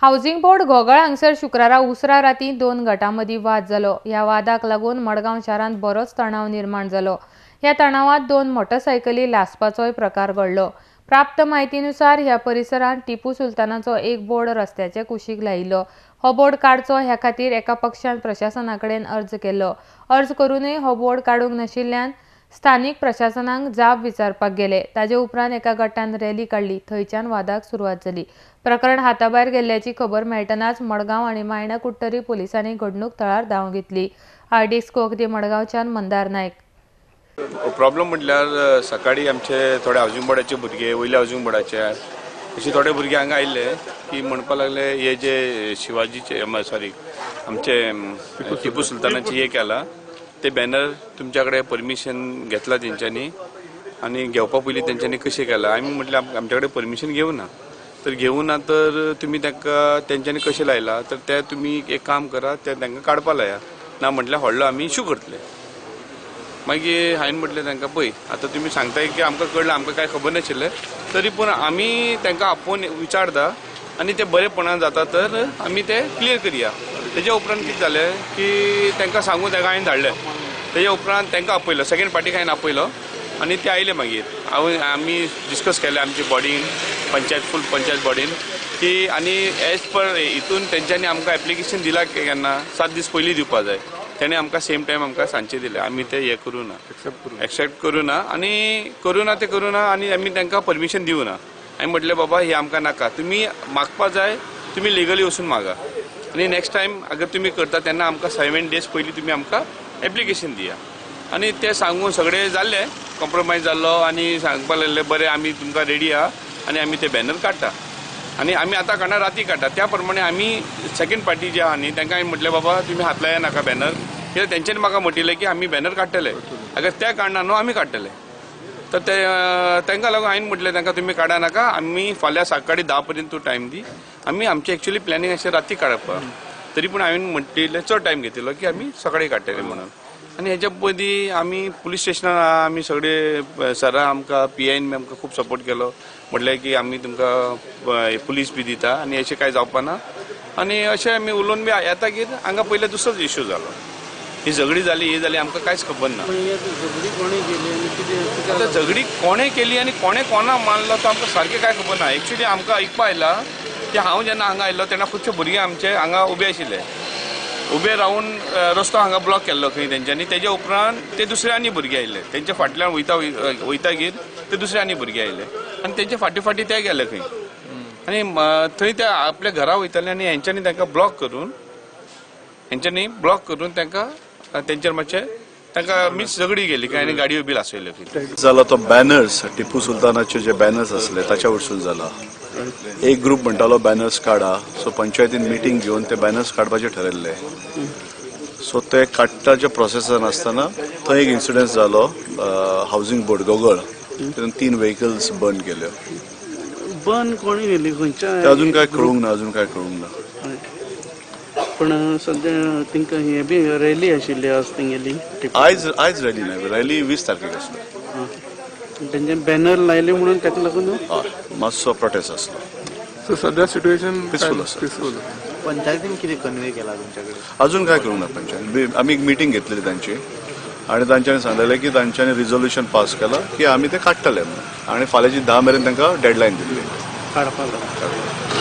Housing board घोगळ हांगसर शुक्रारा उसरा राती दोन गटांमदीं वाद जालो। ह्या वादाक लागून मडगांव शारांत बरोच तणाव निर्माण जालो। ह्या तणावात दोन मोटरसायकली लासपाचोय प्रकार घडलो। प्राप्त म्हायतीनुसार ह्या परिसरात टिपू सुलतानाचो एक बोर्ड रस्त्याचे कुशीक लायिल्लो। हो बोर्ड काडचो ह्या खातीर एका पक्षान प्रशासनाकडेन अर्ज केलो। अर्ज करूनय हो बोर्ड काडूंक नाशिल्ल्यान स्थानीक प्रशासनाक जाप विचारपाक गेले। ताजे उपरांत एका गटान रॅली काडली। थंयच्यान वादाक सुरवात जाली। प्रकरण हाताभायर गेल्ल्याची खबर मेळटनाच मडगांव आनी मायना कुट्टरी पुलिसांनी घडणूक थळार धांव घेतली। आरडीएक्स कोकदी मडगांवच्यान मंदार नायक। प्रॉब्लम म्हटल्यार सकाळी आमचे थोडे हाऊसिंग बोर्डाचे भुरगे वयल्या हाऊसिंग बोर्डाचे अशे थोडे भुरगे हांगा आयिल्ले की म्हणपाक लागले हे जे शिवाजीचे सॉरी आमचे टिपू सुलतानाचे हे केला ते बॅनर तुमच्याकडे परमिशन घेतला तेंच्यांनी आणि घेवपा पयलीं तेंच्यांनी कशें केला। आमी म्हटलें आमच्याकडे परमिशन घेवना तर घेवना तर तुमी तांकां तेंच्यांनी कशें लायला तर ते तुमी एक काम करा ते तांकां काडपा लाया ना म्हटल्यार व्हडलो आमी इशू करतले। मागीर हांवें म्हटलें तांकां पळय आतां तुमी सांगताय की आमकां कळ्ळें आमकां कांय खबर नाशिल्लें तरी पूण आमी तांकां आपोवन विचारता आनी ते बरेपणान जाता तर आमी ते क्लियर करया। तेजे उपरांत कितें जालें की तांकां सांगून तांकां हांवें धाडलें। तेजे उपरांत तांकां आपयलो सेकेंड पार्टीक हांवें आपयलो आनी ते आयले मागीर आमी डिस्कस केलें आमचे बॉडीन फूल पंचायत बॉडीन की आनी एज पर हितून तेंच्यांनी आमकां एप्लिकेशन दिला केन्ना 7 दीस पयलीं दिवपा जाय। तेणे आमकां सेम टायम आमकां सांजचे दिले आमी ते हे करूं ना एक्सेप्ट करूं ना आनी करूं ना आनी आमी तांकां परमिशन दिवं ना। हांवें म्हटलें बाबा हे आमकां नाका तुमी मागपा जाय तुमी लिगली वचून मागा आनी नेक्स्ट टायम अगर तुमी करता तेन्ना आमकां 7 डेज पयलीं तुमी आमकां एप्लिकेशन दिया। आनी ते सांगून सगळें जाल्लें कॉम्प्रोमायज जाल्लो आनी सांगपाक लागले बरें आमी तुमकां रेडी आहा आनी आमी ते बॅनर काडटा आनी आमी आतां काडना राती काडटा। त्या प्रमाणे आमी सेकेंड पार्टी जे आहा न्ही तांकां हांवें म्हटलें बाबा तुमी हात लाया नाका बॅनर कित्याक तेंच्यांनी म्हाका म्हटिल्लें की आमी बॅनर काडटले अगर ते काडना न्हू आमी काडटले तर ते तांकां लागून हांवें म्हटलें तांकां तुमी काडा नाका आमी फाल्यां सकाळीं 10 पर्यंत तूं टायम दी आमी आमचें एक्चुअली प्लॅनिंग अशें राती काडपाक तरी पूण हांवें म्हटिल्लें चड टायम घेतिल्लो की आमी सकाळीं काडटले म्हणून। आनी हेच्या पयलीं आमी पुलीस स्टेशनार आमी सगळे सरां आमकां PIन आमकां खूब सपोर्ट केलो म्हटलें की आमी तुमकां पुलीस बी दिता आनी अशें कांय जावपा ना आनी अशें आमी उलोवन बी येता की हांगा पयले दुसरोच इश्यू जालो ही झगडी जाली ही जाली आमकां कांयच खबर ना। आतां झगडी कोणें केली आनी कोणें कोणाक मारलो तो आमकां सारकें कांय खबर ना। एक्चुअली आमकां आयकपा आयला की हांव जेन्ना हांगा आयिल्लो तेन्ना खुबशे भुरगे आमचे हांगा उबे आशिल्ले उबे रावन रस्तो हांगा ब्लॉक केल्लो खंय तेंच्यांनी। तेजे उपरांत ते दुसरे आनी भुरगे आयिल्ले तेंच्या फाटल्यान वयतागीर ते दुसरे आनी भुरगे आयिल्ले आनी तेंचे फाटी ते गेले खंय आनी थंय ते आपल्या घरा वयताले आनी हेंच्यांनी तांकां ब्लॉक करून तांकां तेंचेर मातशें तांकां मीस झगडी गेली काय आनी गाडयो बी आसयल्यो खंय जाला तो बॅनर्स टिपू सुलतानाचे जे बॅनर्स असले ताच्या वरसून जाला। एक ग्रुप म्हणटालो बॅनर्स काडा सो पंचायतीन मिटींग घेवन ते बॅनर्स काडपाचे ठरयल्ले सो ते काडटाच्या प्रोसेसान आसतना थंय एक इन्सिडंट जालो हाऊसिंग बोर्ड घोगळ तितून 3 व्हेकल्स बर्न केल्यो। बर्न कोणी केली खंयच्या अजून काय कळूंक ना पण सध्या तिंका हे बी रॅली आशिल्ली आज तेंगेली आयज रॅली ना रॅली 20 तारखेक आसली तेंचे बॅनर लायले म्हणून ताका लागून हय मातसो प्रोटेस्ट आसलो। सो सध्या सिच्युएशन पिसफूल आसा। पंचायतीन कितें कन्वे केला तुमच्याकडे अजून काय करूंक ना पंचायत आमी एक मिटींग घेतलेली तांची आनी तांच्यांनी सांगलेलें की तांच्यांनी रिझोल्युशन पास केला की आमी ते काडटले म्हणून आनी फाल्यांची 10 मेरेन तांकां डेडलायन दिल्ली काडपाक